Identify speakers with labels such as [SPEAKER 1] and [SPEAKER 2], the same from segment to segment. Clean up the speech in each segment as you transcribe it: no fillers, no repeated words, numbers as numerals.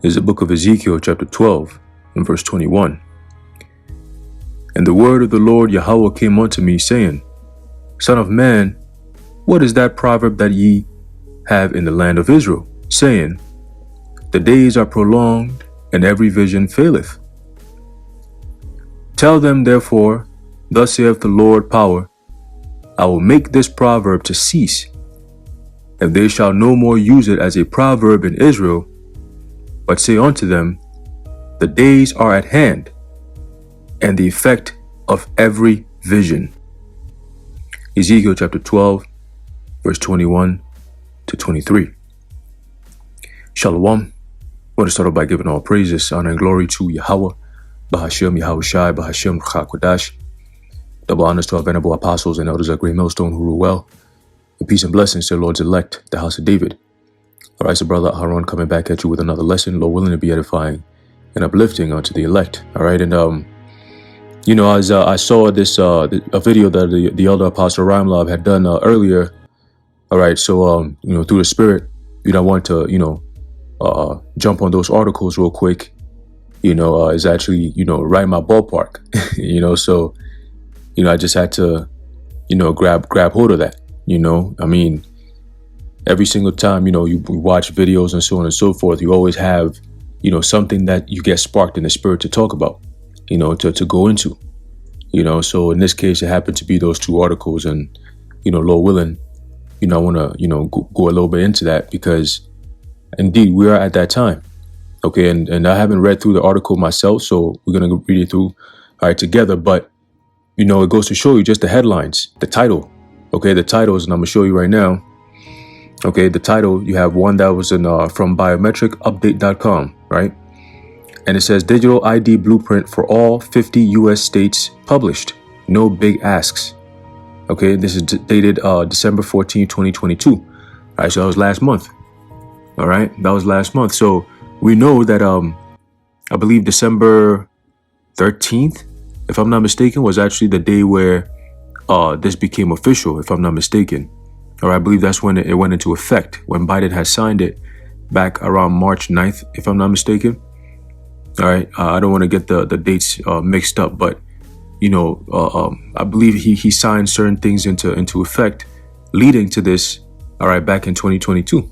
[SPEAKER 1] is the book of Ezekiel chapter 12 and verse 21. And the word of the Lord Yahweh came unto me, saying, Son of man, what is that proverb that ye have in the land of Israel, saying, The days are prolonged, and every vision faileth? Tell them therefore, thus saith the Lord Power, I will make this proverb to cease, and they shall no more use it as a proverb in Israel, but say unto them, The days are at hand, and the effect of every vision. Ezekiel chapter 12, verse 21 to 23. Shalom. I want to start off by giving all praises, honor, and glory to Yahweh, Bahashem, Yahushai, Bahashem, Chakodash. Double honors to our venerable apostles and elders of Great Millstone who rule well. And peace and blessings to the Lord's elect, the house of David. All right, so brother Haran coming back at you with another lesson, Lord willing to be edifying and uplifting unto the elect. All right, and as I saw this a video that the elder apostle Ramlov had done earlier. All right, so through the spirit, I want to jump on those articles real quick. Is actually right in my ballpark. So I just had to grab hold of that. I mean, every single time you watch videos and so on and so forth, you always have something that you get sparked in the spirit to talk about, to go into, so in this case it happened to be those two articles, and Lord willing, I want to go a little bit into that, because indeed we are at that time. Okay, and I haven't read through the article myself, so we're gonna read it through all right together, but it goes to show you just the headlines, the title. Okay, the titles, and I'm gonna show you right now. Okay, the title, you have one that was in from biometricupdate.com, right? And it says digital ID blueprint for all 50 US states published. No big asks. Okay, this is dated December 14, 2022. All right, so that was last month. All right, that was last month. So we know that I believe December 13th, if I'm not mistaken, was actually the day where this became official, if I'm not mistaken. All right, I believe that's when it went into effect, when Biden had signed it back around March 9th, if I'm not mistaken. All right, I don't want to get the dates mixed up, but I believe he signed certain things into effect, leading to this. All right, back in 2022.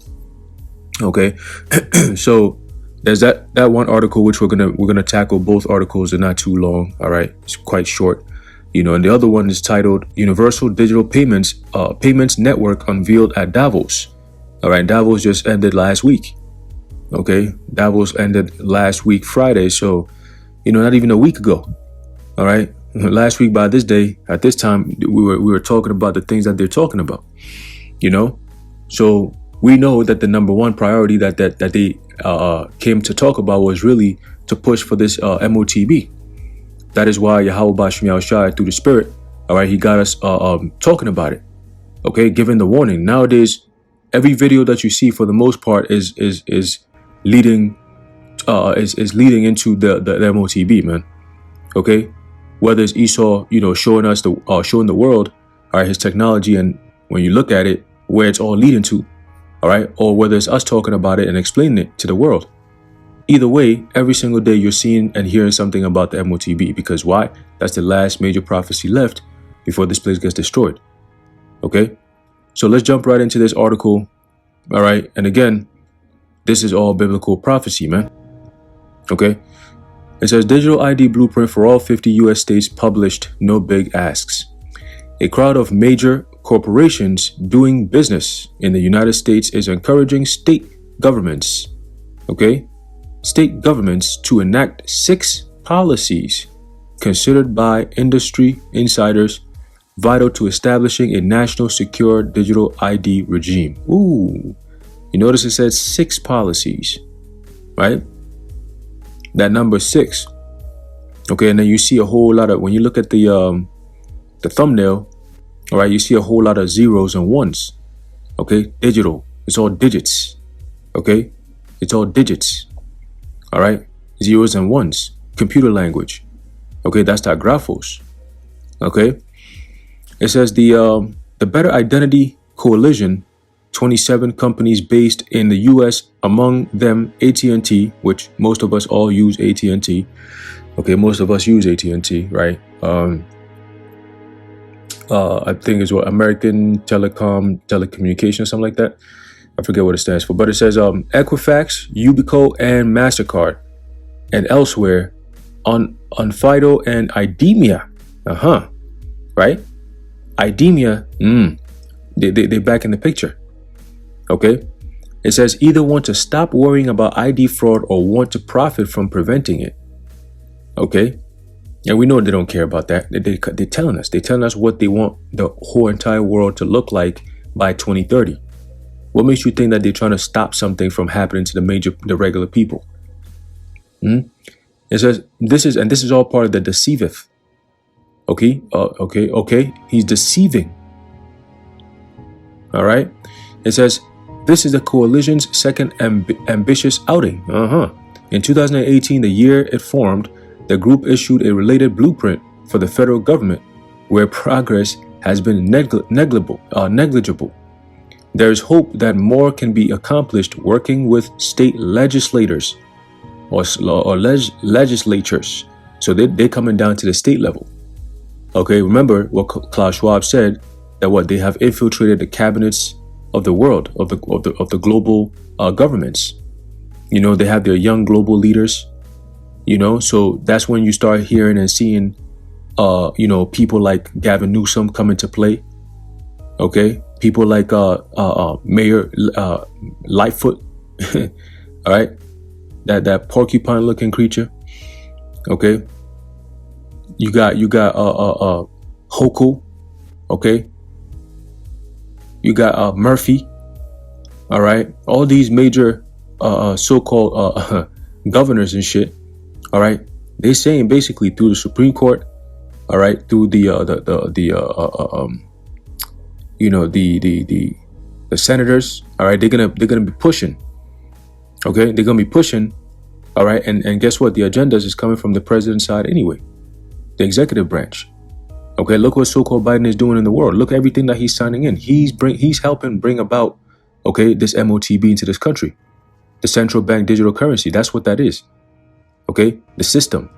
[SPEAKER 1] Okay, so there's that one article which we're gonna tackle. Both articles are not too long. All right, it's quite short. And the other one is titled Universal Digital Payments Network Unveiled at Davos. All right, Davos just ended last week. Okay, Davos ended last week Friday, so not even a week ago. All right, last week by this day at this time we were talking about the things that they're talking about. So we know that the number one priority that they came to talk about was really to push for this MOTB. That is why Yahweh Bashem Yahushai through the spirit, all right, he got us talking about it. Okay, giving the warning. Nowadays, every video that you see for the most part is leading into the MOTB, man. Okay, whether it's Esau, showing us showing the world, all right, his technology, and when you look at it, where it's all leading to, all right, or whether it's us talking about it and explaining it to the world. Either way, every single day you're seeing and hearing something about the MOTB, because why? That's the last major prophecy left before this place gets destroyed. Okay, so let's jump right into this article. All right, and again, this is all biblical prophecy, man. Okay, it says digital ID blueprint for all 50 US states published, no big asks. A crowd of major corporations doing business in the United States is encouraging state governments, state governments to enact 6 policies considered by industry insiders vital to establishing a national secure digital ID regime. Ooh, you notice it says 6 policies, right? That number 6. Okay, and then you see a whole lot of, when you look at the thumbnail, all right, you see a whole lot of zeros and ones. Okay, digital, it's all digits. Okay, it's all digits. All right, zeros and ones, computer language. Okay, that's that Graphos. Okay, it says the Better Identity Coalition 27 companies based in the U.S., among them AT&T, which most of us all use AT&T. Okay, most of us use AT&T, right? I think it's what American Telecommunications, something like that. I forget what it stands for, but it says Equifax, Ubico, and MasterCard, and elsewhere on Fido and IDEMIA. Right? IDEMIA, they back in the picture. Okay? It says either want to stop worrying about ID fraud or want to profit from preventing it. Okay? And we know they don't care about that. They're telling us. They're telling us what they want the whole entire world to look like by 2030. What makes you think that they're trying to stop something from happening to the regular people? It says this is all part of the deceiveth. Okay. He's deceiving. All right. It says this is the coalition's second ambitious outing. In 2018, the year it formed, the group issued a related blueprint for the federal government, where progress has been negligible. There is hope that more can be accomplished working with state legislators or legislatures. So they're coming down to the state level. Okay, remember what Klaus Schwab said, that what they have infiltrated the cabinets of the world, of the global governments. You know, they have their young global leaders. You know, so that's when you start hearing and seeing, people like Gavin Newsom come into play. Okay, people like Mayor Lightfoot. All right, that porcupine-looking creature. Okay, you got Hochul. Okay, you got Murphy. All right, all these major so-called governors and shit. All right, they're saying basically through the Supreme Court, all right, through the senators, all right, they're gonna be pushing. Okay, they're gonna be pushing, all right, and guess what? The agendas is coming from the president's side anyway, the executive branch. Okay, look what so-called Biden is doing in the world. Look at everything that he's signing in. He's helping bring about, okay, this MOTB into this country, the central bank digital currency. That's what that is. Okay, the system.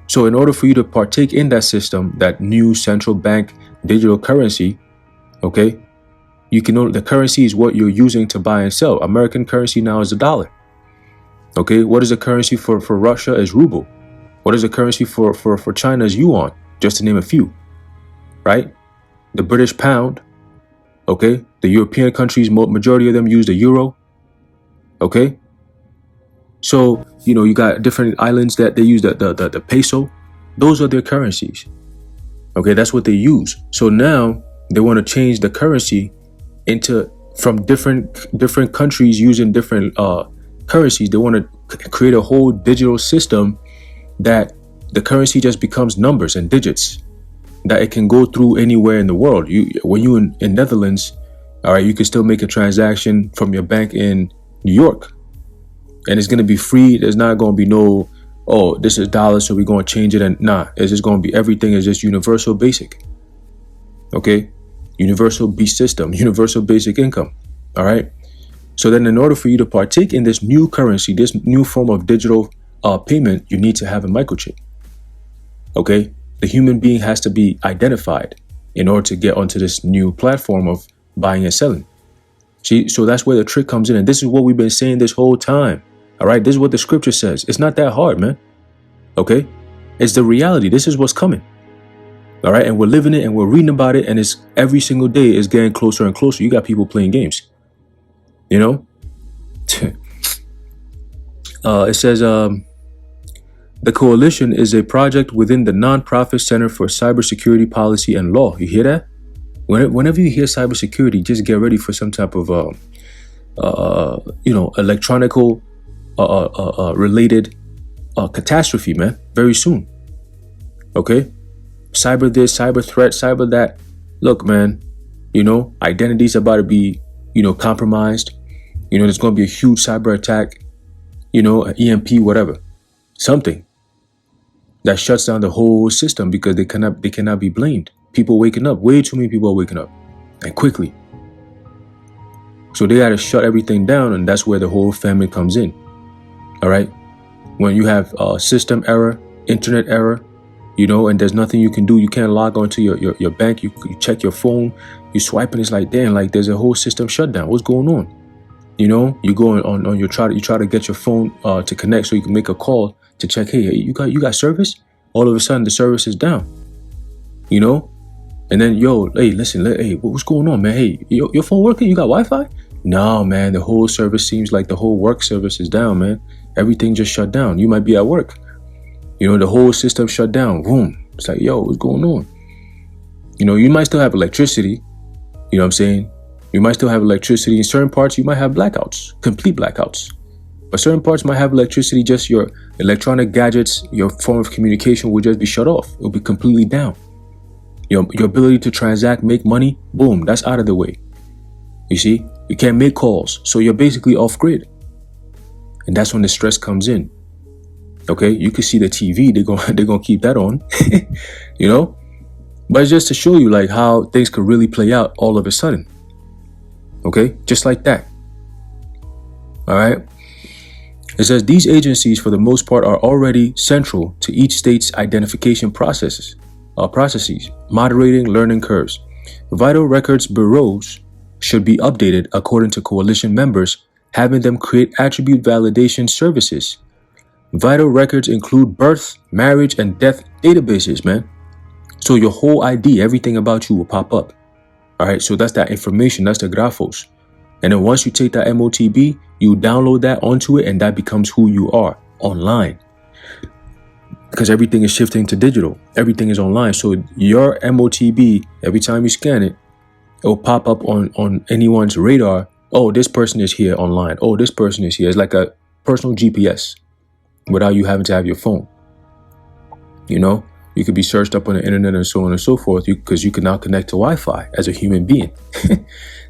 [SPEAKER 1] So in order for you to partake in that system, that new central bank digital currency, okay, you can know the currency is what you're using to buy and sell. American currency now is the dollar. Okay, what is the currency for Russia is ruble. What is the currency for China is yuan, just to name a few, right? The British pound, okay, the European countries, majority of them use the euro, okay? So, you got different islands that they use the peso. Those are their currencies. Okay, that's what they use. So now they want to change the currency from different countries using different currencies. They want to create a whole digital system that the currency just becomes numbers and digits that it can go through anywhere in the world. When you in Netherlands, all right, you can still make a transaction from your bank in New York. And it's going to be free. There's not going to be no, oh, this is dollars, so we're going to change it. And nah, it's just going to be, everything is just universal basic. Okay? Universal B system, universal basic income. All right? So then in order for you to partake in this new currency, this new form of digital payment, you need to have a microchip. Okay? The human being has to be identified in order to get onto this new platform of buying and selling. See, so that's where the trick comes in. And this is what we've been saying this whole time. All right, this is what the scripture says. It's not that hard, man. Okay, it's the reality. This is what's coming. All right, and we're living it and we're reading about it, and it's every single day is getting closer and closer. You got people playing games. You know, it says the coalition is a project within the nonprofit Center for Cybersecurity Policy and Law. You hear that? Whenever you hear cybersecurity, just get ready for some type of electronical related catastrophe, man, very soon. Okay, cyber this, cyber threat, cyber that. Look, man, identity's about to be, compromised. There's going to be a huge cyber attack, an EMP, whatever, something that shuts down the whole system because they cannot be blamed. People waking up, way too many people are waking up, and quickly. So they got to shut everything down, and that's where the whole family comes in. All right. When you have system error, internet error, and there's nothing you can do. You can't log onto your bank. You check your phone, you swipe, and it's like, damn, like there's a whole system shutdown. What's going on? You go on you try to get your phone to connect so you can make a call to check, hey, you got service? All of a sudden the service is down. And then, hey, listen, hey, what's going on, man? Hey, your phone working? You got Wi-Fi? No, man, the whole service seems like the whole work service is down, man. Everything just shut down. You might be at work. The whole system shut down. Boom. It's like, what's going on? You might still have electricity. You know what I'm saying? You might still have electricity. In certain parts, you might have blackouts, complete blackouts. But certain parts might have electricity, just your electronic gadgets, your form of communication will just be shut off. It'll be completely down. Your ability to transact, make money, boom, that's out of the way. You see? You can't make calls. So you're basically off grid. And that's when the stress comes in. Okay? You can see the TV, they're gonna keep that on. But it's just to show you like how things could really play out all of a sudden. Okay? Just like that. All right? It says these agencies, for the most part, are already central to each state's identification processes, moderating learning curves. Vital records bureaus should be updated according to coalition members, having them create attribute validation services. Vital records include birth, marriage, and death databases, man. So your whole ID, everything about you will pop up. All right, so that's that information, that's the grafos. And then once you take that MOTB, you download that onto it, and that becomes who you are online. Because everything is shifting to digital. Everything is online. So your MOTB, every time you scan it, it will pop up on anyone's radar. Oh, this person is here online. Oh, this person is here. It's like a personal GPS without you having to have your phone. You could be searched up on the internet and so on and so forth because you can now connect to Wi-Fi as a human being.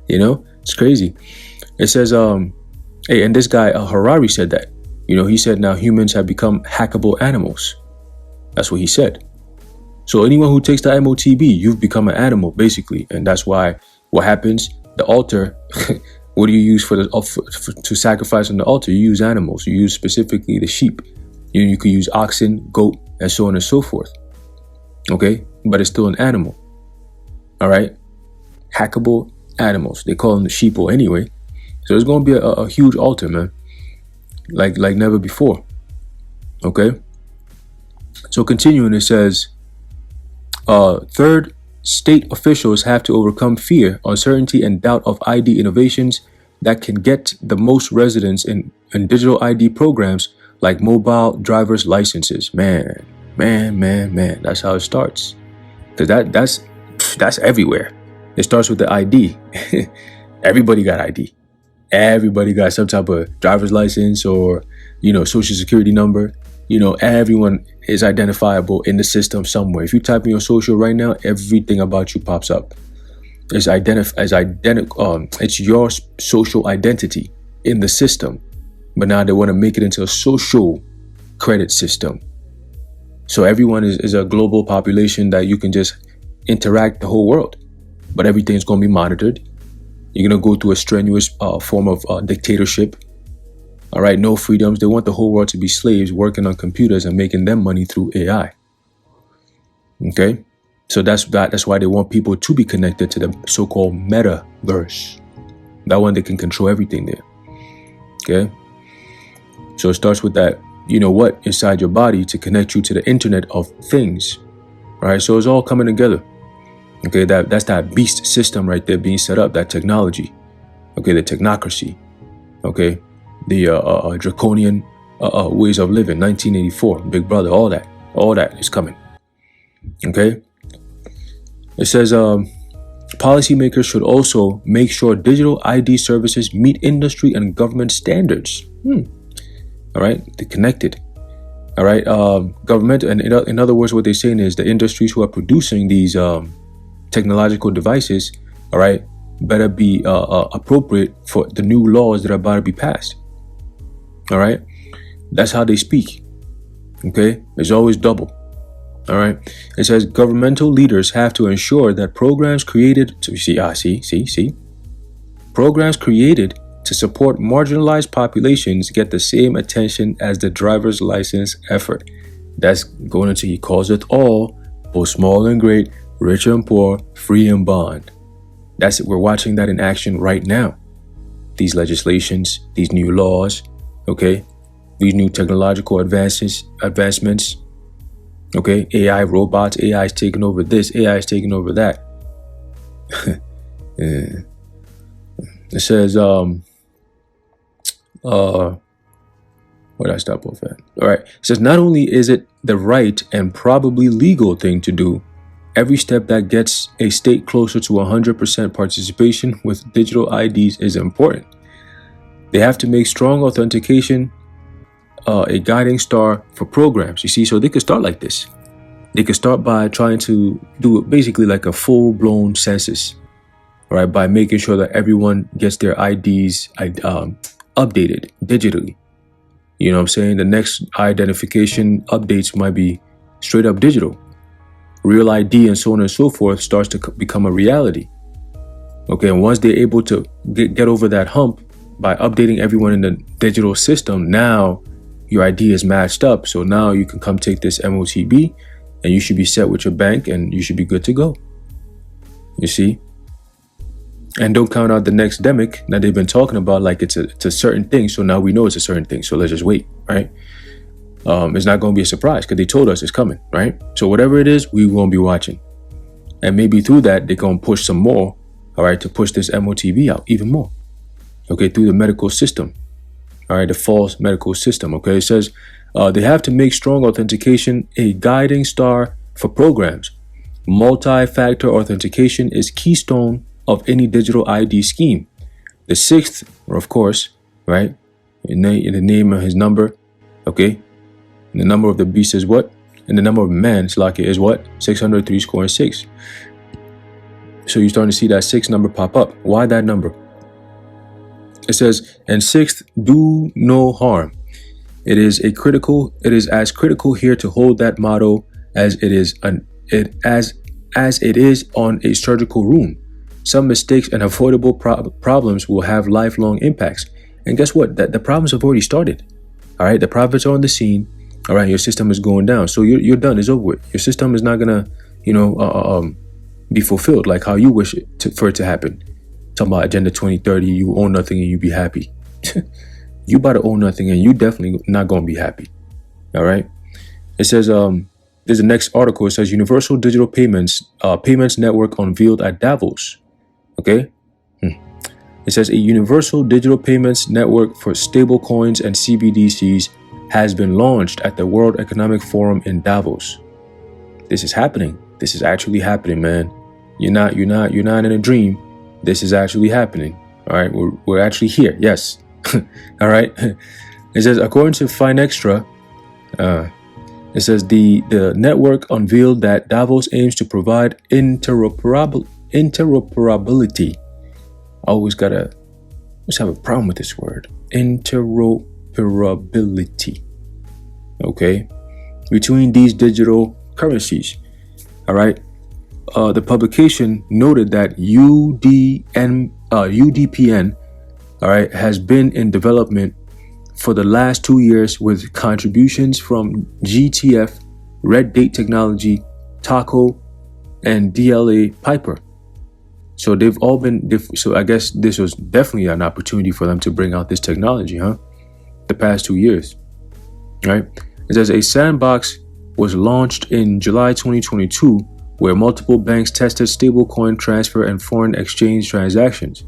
[SPEAKER 1] It's crazy. It says, hey, and this guy, Harari, said that. He said now humans have become hackable animals. That's what he said. So anyone who takes the MOTB, you've become an animal, basically. And that's why what happens, the altar, what do you use to sacrifice on the altar? You use animals. You use specifically the sheep. You could use oxen, goat, and so on and so forth. Okay? But it's still an animal. All right? Hackable animals. They call them the sheeple anyway. So it's going to be a huge altar, man. Like never before. Okay? So continuing, it says, third, state officials have to overcome fear, uncertainty, and doubt of ID innovations that can get the most residents in digital ID programs like mobile driver's licenses. Man. That's how it starts. Because that's everywhere. It starts with the ID. Everybody got ID. Everybody got some type of driver's license or, social security number. Everyone is identifiable in the system somewhere. If you type in your social right now, everything about you pops up. It's it's your social identity in the system. But now they want to make it into a social credit system. So everyone is a global population that you can just interact the whole world. But everything's going to be monitored. You're going to go through a strenuous form of dictatorship. All right, no freedoms. They want the whole world to be slaves working on computers and making them money through AI. Okay? So that's why they want people to be connected to the so-called metaverse. That one, they can control everything there. Okay? So it starts with that, inside your body to connect you to the Internet of Things. All right? So it's all coming together. Okay? That's that beast system right there being set up, that technology. Okay? The technocracy. Okay? The draconian ways of living, 1984, Big Brother, all that is coming. Okay? It says, policymakers should also make sure digital ID services meet industry and government standards. All right? They're connected. All right? Government, and in other words, what they're saying is the industries who are producing these technological devices, all right, better be appropriate for the new laws that are about to be passed. All right? That's how they speak. Okay? It's always double. All right? It says governmental leaders have to ensure that programs created to see. Programs created to support marginalized populations get the same attention as the driver's license effort. That's going into he calls it all, both small and great, rich and poor, free and bond. That's it. We're watching that in action right now. These legislations, these new laws, okay, these new technological advancements, okay, AI robots, AI is taking over this, AI is taking over that. Yeah. It says, where did I stop off at? All right. It says, not only is it the right and probably legal thing to do, every step that gets a state closer to 100% participation with digital IDs is important. They have to make strong authentication a guiding star for programs. You see, so they could start like this. They could start by trying to do basically like a full-blown census, all right, by making sure that everyone gets their IDs updated digitally. You know what I'm saying? The next identification updates might be straight up digital. Real ID and so on and so forth starts to become a reality. Okay, and once they're able to get over that hump by updating everyone in the digital system, now your ID is matched up. So now you can come take this MOTB and you should be set with your bank and you should be good to go. You see? And don't count out the next demic that they've been talking about like it's a certain thing. So now we know it's a certain thing. So let's just wait, right? It's not going to be a surprise because they told us it's coming, right? So whatever it is, we won't be watching. And maybe through that, they're going to push some more, all right, to push this MOTB out even more, okay, through the medical system, all right, the false medical system, okay? It says they have to make strong authentication a guiding star for programs. Multi-factor authentication is keystone of any digital ID scheme. The sixth, of course, right, in the name of his number, okay, and the number of the beast is what? And the number of man, Slakia, is what? 603 score and 6. So you're starting to see that 6 number pop up. Why that number? It says, and sixth, do no harm. It is as critical here to hold that motto as it is on a surgical room. Some mistakes and avoidable problems will have lifelong impacts. And guess what? The problems have already started. All right, the prophets are on the scene. All right, your system is going down. So you're done. It's over with. Your system is not gonna, be fulfilled like how you wish for it to happen. Talking about Agenda 2030, you own nothing and you be happy. You about to own nothing and you definitely not gonna be happy. All right. It says there's the next article. It says Universal Digital Payments Network unveiled at Davos. Okay. It says a universal digital payments network for stable coins and CBDCs has been launched at the World Economic Forum in Davos. This is happening. This is actually happening, man. You're not in a dream. This is actually happening. All right. We're actually here. Yes. All right. It says according to Finextra, it says the network unveiled that Davos aims to provide interoperability. I always have a problem with this word. Interoperability. Okay. Between these digital currencies. All right. The publication noted that UDPN, all right, has been in development for the last 2 years with contributions from GTF, Red Date Technology, Taco, and DLA Piper. So they've all been, so I guess this was definitely an opportunity for them to bring out this technology, the past 2 years, right? It says a sandbox was launched in July 2022 where multiple banks tested stablecoin transfer and foreign exchange transactions.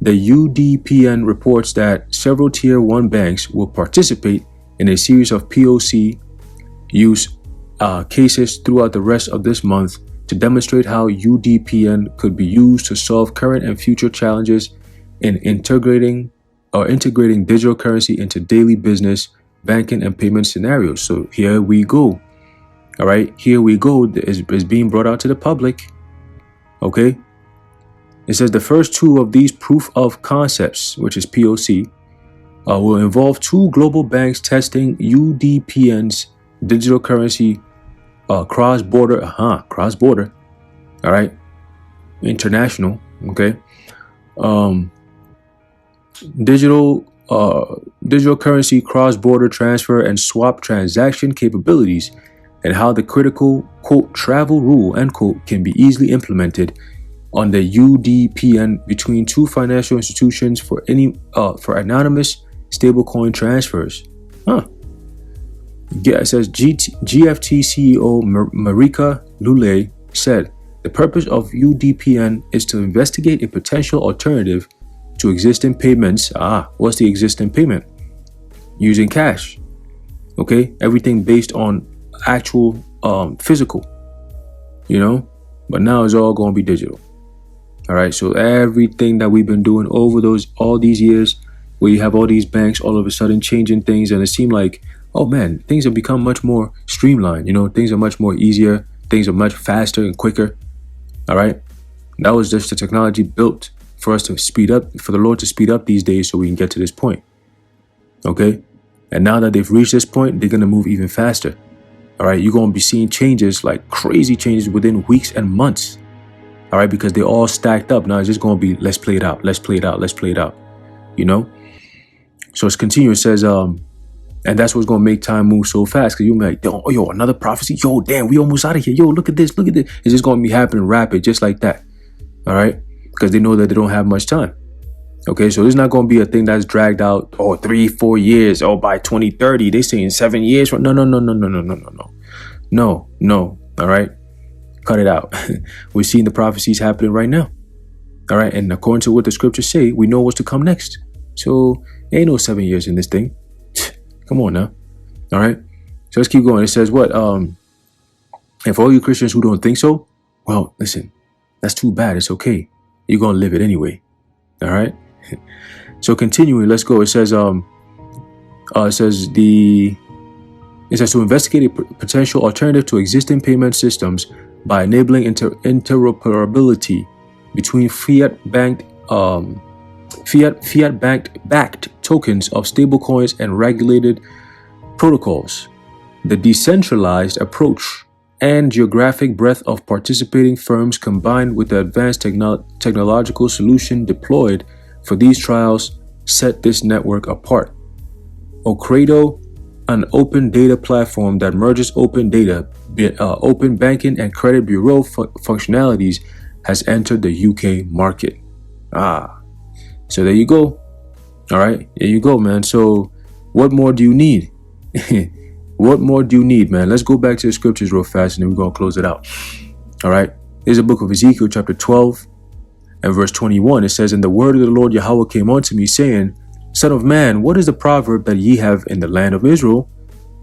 [SPEAKER 1] The UDPN reports that several Tier 1 banks will participate in a series of POC use cases throughout the rest of this month to demonstrate how UDPN could be used to solve current and future challenges in integrating digital currency into daily business, banking, and payment scenarios. So here we go. All right, here we go. Is being brought out to the public. Okay. It says the first 2 of these proof of concepts, which is POC, will involve 2 global banks testing UDPN's digital currency cross-border, all right, international, okay, Digital currency cross-border transfer and swap transaction capabilities, and how the critical, quote, travel rule, end quote, can be easily implemented on the UDPN between two financial institutions for anonymous stablecoin transfers. Yeah, it says GFT CEO Marika Lule said the purpose of UDPN is to investigate a potential alternative to existing payments. What's the existing payment? Using cash. Okay, everything based on actual physical, but now it's all going to be digital. All right, so everything that we've been doing over all these years, where you have all these banks all of a sudden changing things, and it seemed like, oh man, things have become much more streamlined. Things are much more easier, things are much faster and quicker. All right, that was just the technology built for us to speed up, for the Lord to speed up these days so we can get to this point. Okay, and now that they've reached this point, they're going to move even faster. All right, you're going to be seeing changes, like crazy changes within weeks and months. All right, because they're all stacked up. Now it's just going to be, let's play it out. So it's continuing. It says, and that's what's going to make time move so fast. Because you'll be like, yo, another prophecy. Yo, damn, we almost out of here. Yo, look at this. It's just going to be happening rapid, just like that. All right, because they know that they don't have much time. Okay, so it's not going to be a thing that's dragged out, 3-4 years. By 2030, they're saying 7 years. No. All right. Cut it out. We're seeing the prophecies happening right now. All right. And according to what the scriptures say, we know what's to come next. So ain't no 7 years in this thing. Come on now. All right. So let's keep going. It says what? And for all you Christians who don't think so, well, listen, that's too bad. It's okay. You're going to live it anyway. All right. So continuing, let's go. It says, to investigate a potential alternative to existing payment systems by enabling interoperability between fiat-backed tokens of stablecoins and regulated protocols. The decentralized approach and geographic breadth of participating firms combined with the advanced technological solution deployed for these trials set this network apart. Ocredo, an open data platform that merges open data, open banking and credit bureau functionalities, has entered the UK market. So there you go. All right, there you go, man. So what more do you need? What more do you need, man? Let's go back to the scriptures real fast and then we're going to close it out. All right, here's the book of Ezekiel chapter 12 and verse 21. It says, and the word of the Lord Yahweh came unto me, saying, Son of man, what is the proverb that ye have in the land of Israel,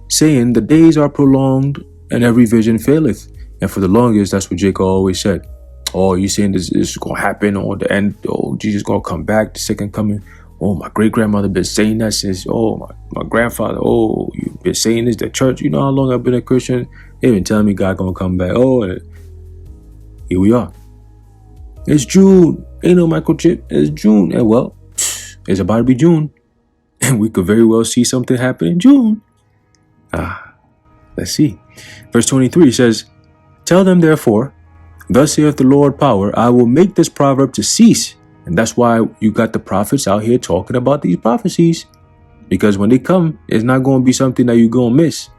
[SPEAKER 1] saying, the days are prolonged and every vision faileth? And for the longest, that's what Jacob always said. You saying this is going to happen, or the end, Jesus going to come back, the second coming. My great-grandmother been saying that since, my grandfather, you've been saying this, the church, you know how long I've been a Christian? They've been telling me God going to come back. Here we are. It's June. Ain't no microchip. It's June. And well, it's about to be June. And we could very well see something happen in June. Let's see. Verse 23 says, tell them therefore, thus saith the Lord power, I will make this proverb to cease. And that's why you got the prophets out here talking about these prophecies. Because when they come, it's not going to be something that you're going to miss.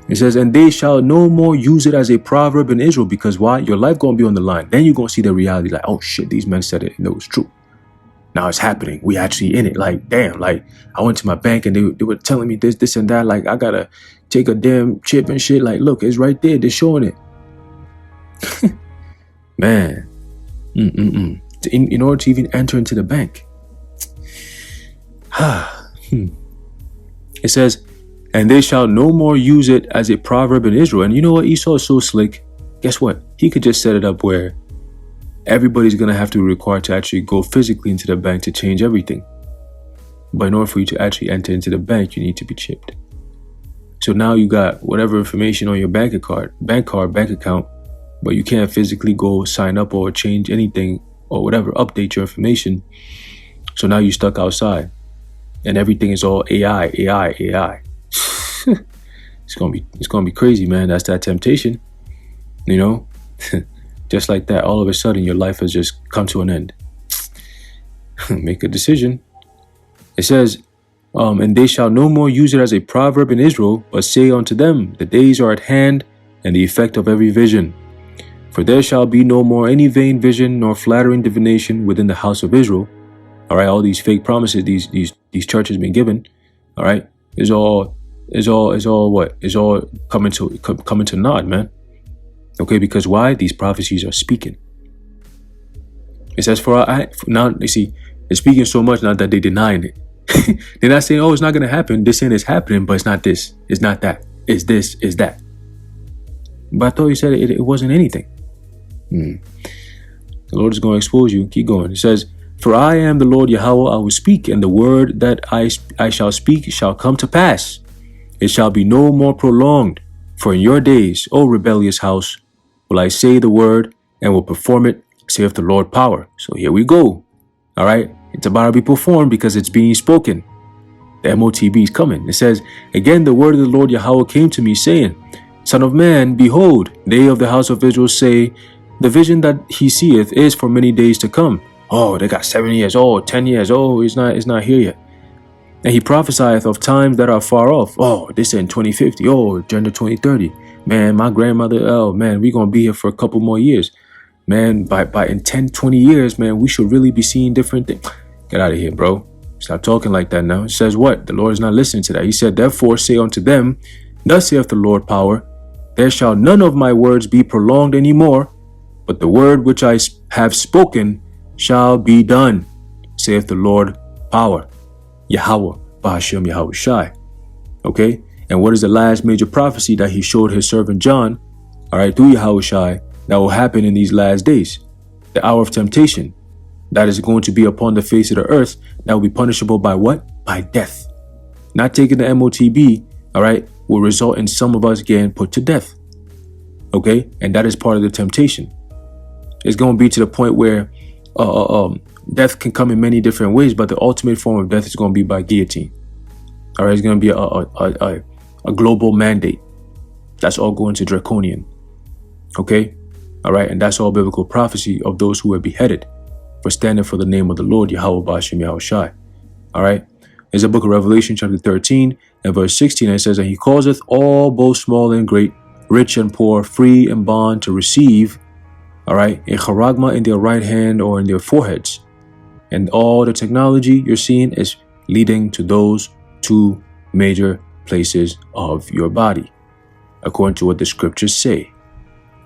[SPEAKER 1] It says, and they shall no more use it as a proverb in Israel. Because why? Your life going to be on the line. Then you're going to see the reality like, oh shit, these men said it and it was true. Now it's happening. We actually in it. Like, damn, like I went to my bank and they were telling me this and that. Like I got to take a damn chip and shit. Like, look, it's right there. They're showing it. Man. In order to even enter into the bank. It says, and they shall no more use it as a proverb in Israel. And you know what? Esau is so slick. Guess what? He could just set it up where everybody's going to have to be required to actually go physically into the bank to change everything. But in order for you to actually enter into the bank, you need to be chipped. So now you got whatever information on your bank account, but you can't physically go sign up or change anything or whatever, update your information. So now you're stuck outside and everything is all AI. It's gonna be crazy, man. That's that temptation, just like that. All of a sudden your life has just come to an end. Make a decision. It says, and they shall no more use it as a proverb in Israel, but say unto them, the days are at hand, and the effect of every vision. For there shall be no more any vain vision nor flattering divination within the house of Israel. All right, all these fake promises these churches been given, all right, is all what? Is all coming to naught, man. Okay, because why? These prophecies are speaking. It says, now you see, they're speaking so much now that they're denying it. They're not saying, oh, it's not going to happen. They're saying it's happening, but it's not this. It's not that. It's this. It's that. But I thought you said it wasn't anything. The Lord is going to expose you. Keep going. It says, for I am the Lord Yahweh, I will speak, and the word that I shall speak shall come to pass. It shall be no more prolonged. For in your days, O rebellious house, will I say the word and will perform it, saith the Lord power. So here we go. All right. It's about to be performed because it's being spoken. The MOTB is coming. It says, again, the word of the Lord Yahweh came to me, saying, Son of man, behold, they of the house of Israel say, the vision that he seeth is for many days to come. Oh, they got 7 years. Oh, 10 years. Oh, it's not here yet. And he prophesieth of times that are far off. Oh, this in 2050. Oh, agenda 2030. Man, my grandmother, oh, man, we're going to be here for a couple more years. Man, by in 10, 20 years, man, we should really be seeing different things. Get out of here, bro. Stop talking like that now. It says what? The Lord is not listening to that. He said, therefore say unto them, thus saith the Lord power, there shall none of my words be prolonged any more, but the word which I have spoken shall be done, saith the Lord power. Yahweh, Bahashem Yahweh Shai. Okay? And what is the last major prophecy that he showed his servant John, all right, through Yahweh Shai, that will happen in these last days? The hour of temptation that is going to be upon the face of the earth, that will be punishable by what? By death. Not taking the MOTB, all right, will result in some of us getting put to death. Okay? And that is part of the temptation. It's going to be to the point where death can come in many different ways, but the ultimate form of death is going to be by guillotine. All right, it's going to be a global mandate. That's all going to draconian. Okay? All right, and that's all biblical prophecy of those who were beheaded for standing for the name of the Lord, Yahweh Ba'ashem Yahweh Shai. All right? There's a book of Revelation, chapter 13, and verse 16, and it says, and he causeth all, both small and great, rich and poor, free and bond, to receive, all right, a charagma in their right hand or in their foreheads. And all the technology you're seeing is leading to those two major places of your body, according to what the scriptures say.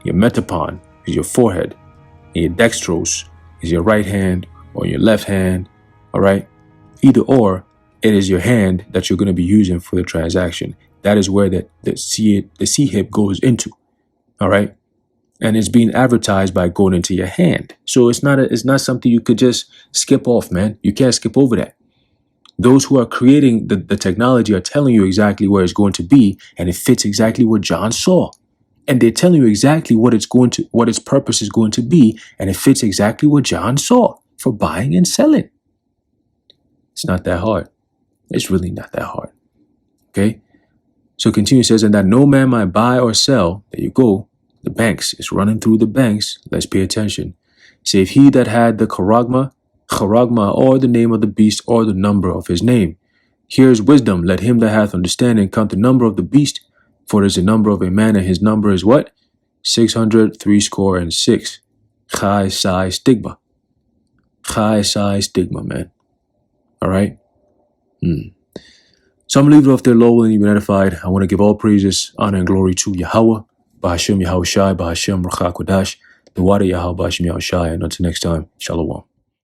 [SPEAKER 1] Your metapon is your forehead, and your dextrose is your right hand or your left hand, all right? Either or, it is your hand that you're going to be using for the transaction. That is where the C hip goes into, all right? And it's being advertised by going into your hand. So it's not something you could just skip off, man. You can't skip over that. Those who are creating the technology are telling you exactly where it's going to be, and it fits exactly what John saw. And they're telling you exactly what its purpose is going to be, and it fits exactly what John saw for buying and selling. It's not that hard. It's really not that hard. Okay? So continue, says, and that no man might buy or sell. There you go. The banks. It's running through the banks. Let's pay attention. Save he that had the charagma, or the name of the beast, or the number of his name. Here is wisdom. Let him that hath understanding count the number of the beast, for it is the number of a man, and his number is what? 666. Chai Sai Stigma. Chai Sai Stigma, man. All right? So I'm going to leave it off there, Lord, and you've been edified. I want to give all praises, honor, and glory to Yahweh, Bahashem Yahweh Shai, Bahashem Ruach HaKodesh, the water Yahweh Bahashem Yahweh Shai, and until next time, Shalom.